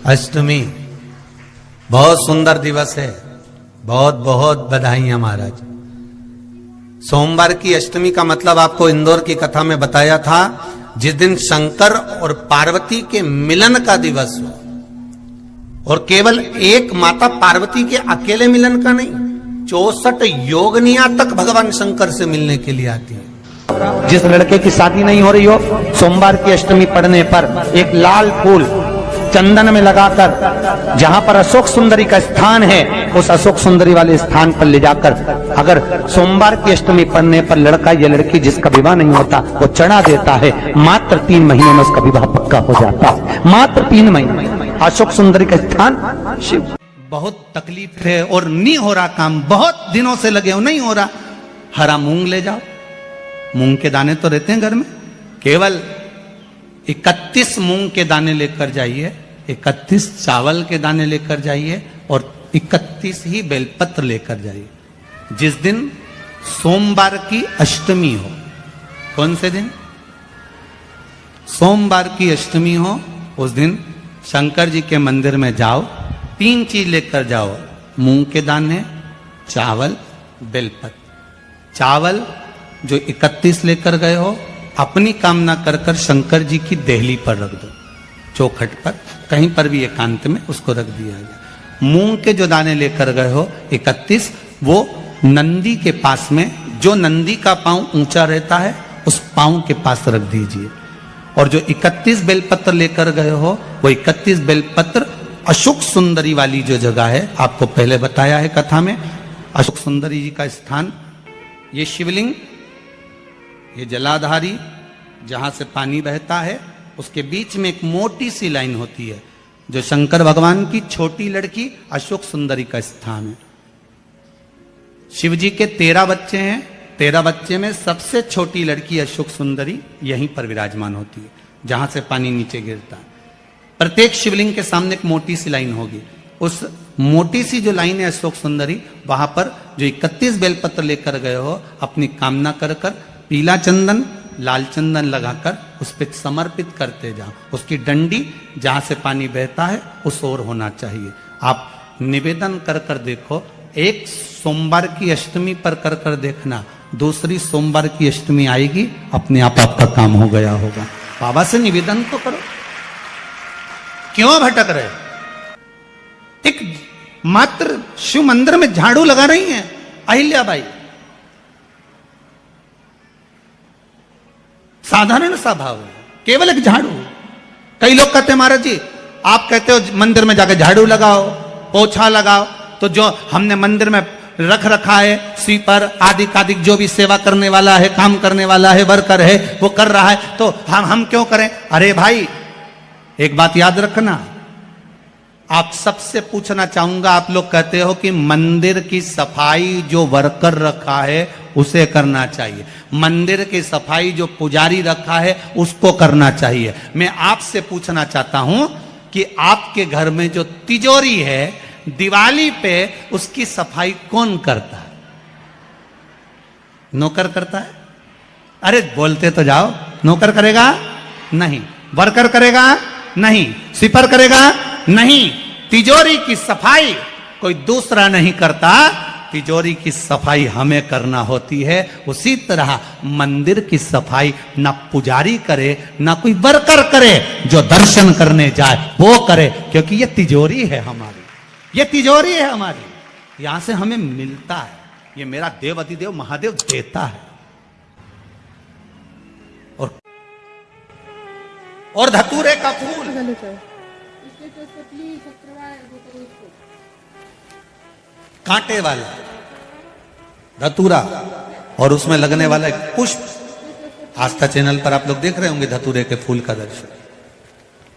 अष्टमी बहुत सुंदर दिवस है। बहुत बहुत बधाइयां महाराज। सोमवार की अष्टमी का मतलब आपको इंदौर की कथा में बताया था, जिस दिन शंकर और पार्वती के मिलन का दिवस हो। और केवल एक माता पार्वती के अकेले मिलन का नहीं, 64 योगनिया तक भगवान शंकर से मिलने के लिए आती है। जिस लड़के की शादी नहीं हो रही हो, सोमवार की अष्टमी पड़ने पर एक लाल फूल चंदन में लगाकर, जहां पर अशोक सुंदरी का स्थान है, उस अशोक सुंदरी वाले स्थान पर ले जाकर, अगर सोमवार की अष्टमी पड़ने पर लड़का या लड़की जिसका विवाह नहीं होता वो चढ़ा देता है, मात्र 3 महीने में उसका विवाह पक्का हो जाता है। मात्र 3 महीने। अशोक सुंदरी का स्थान शिव। बहुत तकलीफ है और नहीं हो रहा काम, बहुत दिनों से लगे हो, नहीं हो रहा। हरा मूंग ले जाओ, मूंग के दाने तो रहते हैं घर में, केवल 31 मूंग के दाने लेकर जाइए, 31 चावल के दाने लेकर जाइए और 31 ही बेलपत्र लेकर जाइए। जिस दिन सोमवार की अष्टमी हो, कौन से दिन? सोमवार की अष्टमी हो, उस दिन शंकर जी के मंदिर में जाओ, 3 चीज लेकर जाओ, मूंग के दाने, चावल, बेलपत्र। चावल जो 31 लेकर गए हो, अपनी कामना कर कर शंकर जी की देहली पर रख दो, चौखट पर, कहीं पर भी एकांत में उसको रख दिया गया। मूंग के जो दाने लेकर गए हो 31, वो नंदी के पास में, जो नंदी का पांव ऊंचा रहता है उस पांव के पास रख दीजिए। और जो 31 बेलपत्र लेकर गए हो, वो 31 बेलपत्र अशोक सुंदरी वाली जो जगह है, आपको पहले बताया है कथा में, अशोक सुंदरी जी का स्थान, ये शिवलिंग, ये जलाधारी जहां से पानी बहता है, उसके बीच में एक मोटी सी लाइन होती है, जो शंकर भगवान की छोटी लड़की अशोक सुंदरी का स्थान है। शिव जी के 13 बच्चे हैं, 13 बच्चे में सबसे छोटी लड़की अशोक सुंदरी यहीं पर विराजमान होती है, जहां से पानी नीचे गिरता है। प्रत्येक शिवलिंग के सामने एक मोटी सी लाइन होगी, उस मोटी सी जो लाइन है अशोक सुंदरी, वहां पर जो 31 बेलपत्र लेकर गए हो, अपनी कामना कर कर पीला चंदन, लाल चंदन लगाकर उस पर समर्पित करते जाओ। उसकी डंडी जहां से पानी बहता है उस ओर होना चाहिए। आप निवेदन कर कर देखो, एक सोमवार की अष्टमी पर कर कर देखना, दूसरी सोमवार की अष्टमी आएगी, अपने आप आपका काम हो गया होगा। बाबा से निवेदन तो करो, क्यों भटक रहे? एक मात्र शिव मंदिर में झाड़ू लगा रही हैं अहिल्याबाई, साधारण सा भाव है, केवल एक झाड़ू। कई लोग कहते हैं महाराज जी, आप कहते हो मंदिर में जाकर झाड़ू लगाओ, पोछा लगाओ, तो जो हमने मंदिर में रख रखा है स्वीपर आदि जो भी सेवा करने वाला है, काम करने वाला है, वर्कर है, वो कर रहा है, तो हम क्यों करें? अरे भाई, एक बात याद रखना, आप सबसे पूछना चाहूंगा, आप लोग कहते हो कि मंदिर की सफाई जो वर्कर रखा है उसे करना चाहिए, मंदिर की सफाई जो पुजारी रखा है उसको करना चाहिए। मैं आपसे पूछना चाहता हूं कि आपके घर में जो तिजोरी है, दिवाली पे उसकी सफाई कौन करता है? नौकर करता है? अरे बोलते तो जाओ। नौकर करेगा? नहीं। वर्कर करेगा? नहीं। स्वीपर करेगा? नहीं। तिजोरी की सफाई कोई दूसरा नहीं करता, तिजोरी की सफाई हमें करना होती है। उसी तरह मंदिर की सफाई ना पुजारी करे ना कोई वर्कर करे, जो दर्शन करने जाए वो करे, क्योंकि ये तिजोरी है हमारी, ये तिजोरी है हमारी, यहां से हमें मिलता है, ये मेरा देव अधिदेव महादेव देता है। और धतूरे का फूल, कांटे वाला धतूरा, और उसमें लगने वाला एक पुष्प, आस्था चैनल पर आप लोग देख रहे होंगे धतूरे के फूल का दर्शन।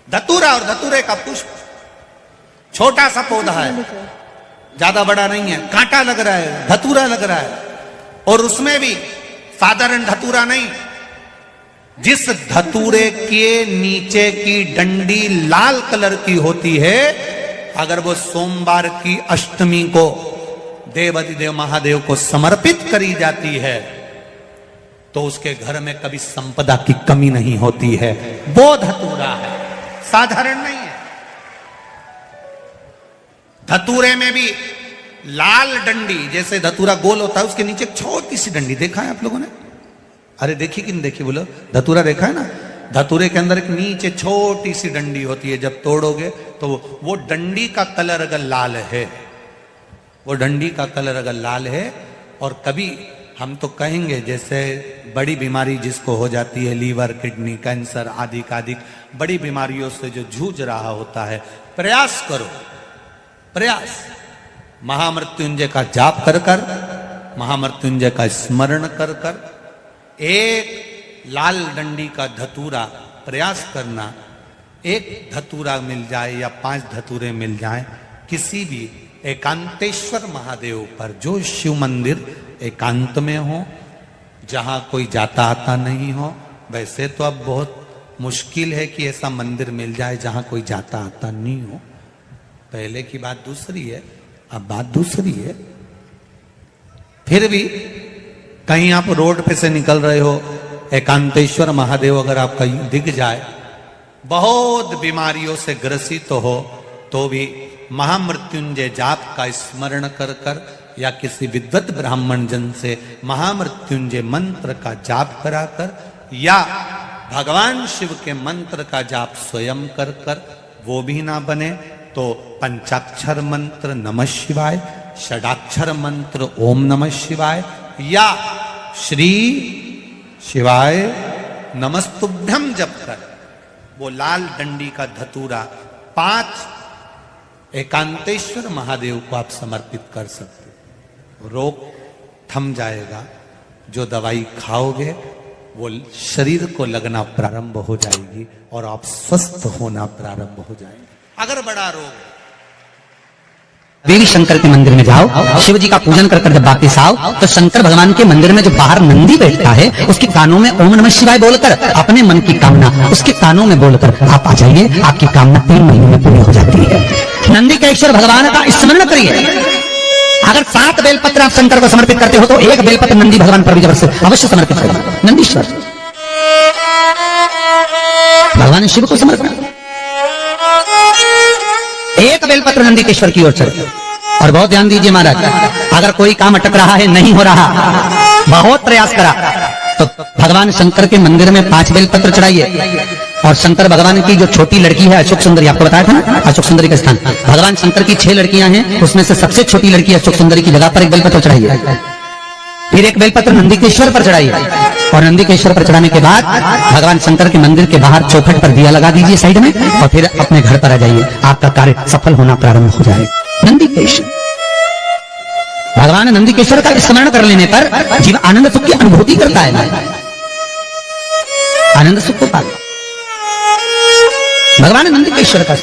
धतूरा और धतूरे का पुष्प, छोटा सा पौधा है, ज्यादा बड़ा नहीं है, कांटा लग रहा है, धतूरा लग रहा है, और उसमें भी साधारण धतूरा नहीं, जिस धतूरे के नीचे की डंडी लाल कलर की होती है, अगर वो सोमवार की अष्टमी को देव अधिदेव महादेव को समर्पित करी जाती है, तो उसके घर में कभी संपदा की कमी नहीं होती है। वो धतूरा है, साधारण नहीं है। धतूरे में भी लाल डंडी, जैसे धतूरा गोल होता है उसके नीचे एक छोटी सी डंडी, देखा है आप लोगों ने? अरे देखी कि नहीं देखी बोलो? धतूरा देखा है ना? धतूरे के अंदर एक नीचे छोटी सी डंडी होती है, जब तोड़ोगे तो वो डंडी का कलर अगर लाल है, वो डंडी का कलर अगर लाल है, और कभी हम तो कहेंगे जैसे बड़ी बीमारी जिसको हो जाती है, लीवर, किडनी, कैंसर आदि का आदि बड़ी बीमारियों से जो जूझ रहा होता है, प्रयास करो, प्रयास महामृत्युंजय का जाप कर कर, महामृत्युंजय का स्मरण कर कर, एक लाल डंडी का धतूरा प्रयास करना, एक धतूरा मिल जाए या 5 धतूरे मिल जाए किसी भी एकांतेश्वर महादेव पर, जो शिव मंदिर एकांत में हो, जहां कोई जाता आता नहीं हो। वैसे तो अब बहुत मुश्किल है कि ऐसा मंदिर मिल जाए जहां कोई जाता आता नहीं हो, पहले की बात दूसरी है, अब बात दूसरी है। फिर भी कहीं आप रोड पे से निकल रहे हो, एकांतेश्वर महादेव अगर आपका दिख जाए, बहुत बीमारियों से ग्रसित हो, तो भी महामृत्युंजय जाप का स्मरण कर कर या किसी विद्वत ब्राह्मण जन से महामृत्युंजय मंत्र का जाप कराकर, या भगवान शिव के मंत्र का जाप स्वयं कर कर, वो भी ना बने तो पंचाक्षर मंत्र नमः शिवाय, षडाक्षर मंत्र ओम नमः शिवाय, या श्री शिवाय नमस्तुभ्यम जप कर वो लाल डंडी का धतूरा 5 एकांतेश्वर महादेव को आप समर्पित कर सकते हो। रोग थम जाएगा, जो दवाई खाओगे वो शरीर को लगना प्रारंभ हो जाएगी और आप स्वस्थ होना प्रारंभ हो जाएंगे। अगर बड़ा रोग, देवी शंकर के मंदिर में जाओ, शिव जी का पूजन कर जब वापिस आओ तो शंकर भगवान के मंदिर में जो बाहर नंदी बैठता है उसके कानों में ओम नमः शिवाय बोलकर अपने मन की कामना उसके कानों में बोलकर आप आ जाइए, आपकी कामना 3 महीने में पूरी हो जाती है। नंदी के ईश्वर भगवान का स्मरण करिए। अगर 7 बेलपत्र आप शंकर को समर्पित करते हो तो 1 बेलपत्र नंदी भगवान पर भी अवश्य समर्पित करिए। नंदीश्वर भगवान शिव को समर्पित, 1 बेलपत्र नंदीकेश्वर की ओर चढ़े। और बहुत ध्यान दीजिए महाराज, अगर कोई काम अटक रहा है, नहीं हो रहा, बहुत प्रयास करा, तो भगवान शंकर के मंदिर में 5 बेलपत्र चढ़ाइए। और शंकर भगवान की जो छोटी लड़की है अशोक सुंदरी, आपको बताया था ना अशोक सुंदरी का स्थान, भगवान शंकर की 6 लड़कियां हैं, उसमें से सबसे छोटी लड़की अशोक सुंदरी की जगह पर 1 बेलपत्र चढ़ाइए। फिर 1 बेलपत्र नंदीकेश्वर पर चढ़ाइए। और नंदीकेश्वर पर चढ़ाने के बाद भगवान शंकर के मंदिर के बाहर चौखट पर दिया लगा दीजिए साइड में, और फिर अपने घर पर आ जाइए, आपका कार्य सफल होना प्रारंभ हो जाएगा। नंदीकेश्वर भगवान नंदीकेश्वर का स्मरण कर लेने पर जीव आनंद सुख की अनुभूति करता है, आनंद सुख को पाता। भगवान नंदीकेश्वर का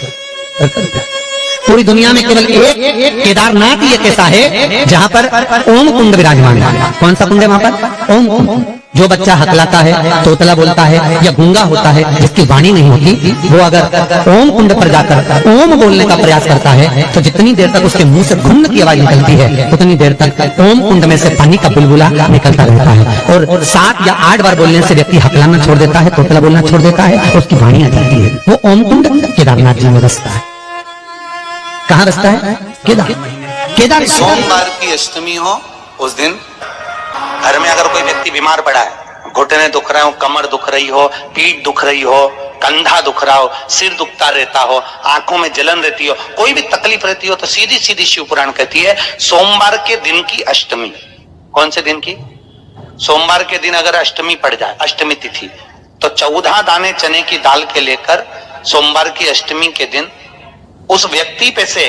पूरी दुनिया में केवल एक केदारनाथ ही एक ऐसा है जहां पर ओम कुंड विराजमान है। कौन सा कुंड है वहां पर? ओम कुंड। जो बच्चा हकलाता है, तोतला बोलता है या गूंगा होता है, जिसकी वाणी नहीं होती, वो अगर ओम कुंड पर जाकर ओम बोलने का प्रयास करता है तो जितनी देर तक उसके मुंह से घुन्न की आवाज निकलती है उतनी देर तक ओम कुंड में से पानी का बुलबुला निकलता रहता है। और 7 या 8 बार बोलने से व्यक्ति हकलाना छोड़ देता है, तोतला बोलना छोड़ देता है, उसकी वाणी आ जाती है। वो ओम कुंड केदारनाथ जी में बसता है। कहाँ बसता है? केदार। सोमवार की अष्टमी हो उस दिन घर में अगर कोई व्यक्ति बीमार पड़ा है, घुटने दुख रहे हो, कमर दुख रही हो, पीठ दुख रही हो, कंधा दुख रहा हो, सिर दुखता रहता हो, आंखों में जलन रहती हो, कोई भी तकलीफ रहती हो, तो सीधी सीधी शिव पुराण कहती है सोमवार के दिन की अष्टमी। कौन से दिन की? सोमवार के दिन अगर अष्टमी पड़ जाए, अष्टमी तिथि, तो 14 दाने चने की दाल के लेकर सोमवार की अष्टमी के दिन उस व्यक्ति पे से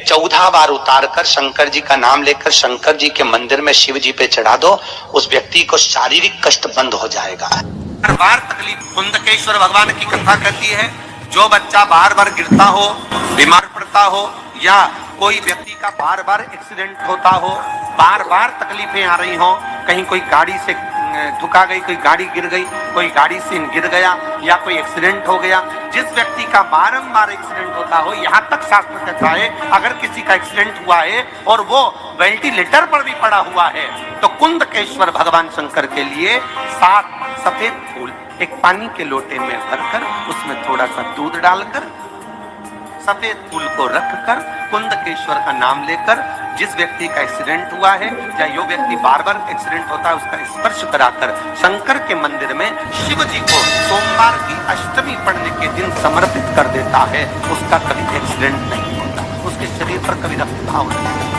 14 बार उतार कर शंकर जी का नाम लेकर शंकर जी के मंदिर में शिव जी पे चढ़ा दो, उस व्यक्ति को शारीरिक कष्ट बंद हो जाएगा। बार बार तकलीफ, कुंदकेश्वर भगवान की कथा कहती है, जो बच्चा बार बार गिरता हो, बीमार पड़ता हो, या कोई व्यक्ति का बार बार एक्सीडेंट होता हो, बार बार तकलीफें आ रही हो, कहीं कोई गाड़ी से ठुका गई, कोई गाड़ी गिर गई, कोई गाड़ी से गिर गया, या कोई एक्सीडेंट हो गया, जिस व्यक्ति का बारंबार एक्सीडेंट होता हो, यहाँ तक शास्त्र कहता है अगर किसी का एक्सीडेंट हुआ है और वो वेंटिलेटर पर भी पड़ा हुआ है, तो कुंदकेश्वर भगवान शंकर के लिए 7 सफेद फूल एक पानी के लोटे में भरकर उसमें थोड़ा सा दूध डालकर सफेद फूल को रखकर कुंदकेश्वर का नाम लेकर जिस व्यक्ति का एक्सीडेंट हुआ है या जो व्यक्ति बार बार एक्सीडेंट होता है उसका स्पर्श कराकर शंकर के मंदिर में शिव जी को सोमवार की अष्टमी पढ़ने के दिन समर्पित कर देता है, उसका कभी एक्सीडेंट नहीं होता, उसके शरीर पर कभी रक्तभाव नहीं।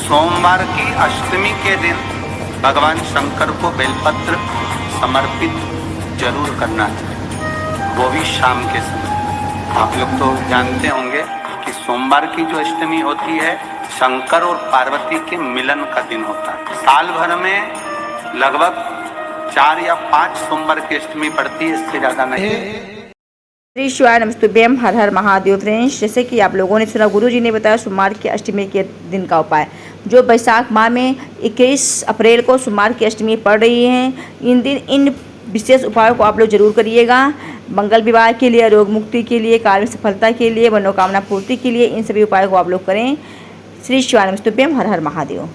सोमवार की अष्टमी के दिन भगवान शंकर को बेलपत्र समर्पित जरूर करना चाहिए, वो भी शाम के समय। आप लोग तो जानते होंगे कि सोमवार की जो अष्टमी होती है शंकर और पार्वती के मिलन का दिन होता है। साल भर में लगभग 4 या 5 सोमवार की अष्टमी पड़ती है, इससे ज्यादा नहीं। श्री शिवाय नमस्तुभ्यम, हर हर महादेव। फ्रेंड्स, जैसे कि आप लोगों ने सुना, गुरुजी ने बताया सोमवार की अष्टमी के दिन का उपाय। जो वैशाख माह में 21 अप्रैल को सोमवार की अष्टमी पड़ रही है, इन दिन इन विशेष उपायों को आप लोग जरूर करिएगा। मंगल विवाह के लिए, रोग मुक्ति के लिए, कार्य सफलता के लिए, मनोकामना पूर्ति के लिए इन सभी उपायों को आप लोग करें। श्री शिवाय नमस्तुभ्यम, हर हर महादेव।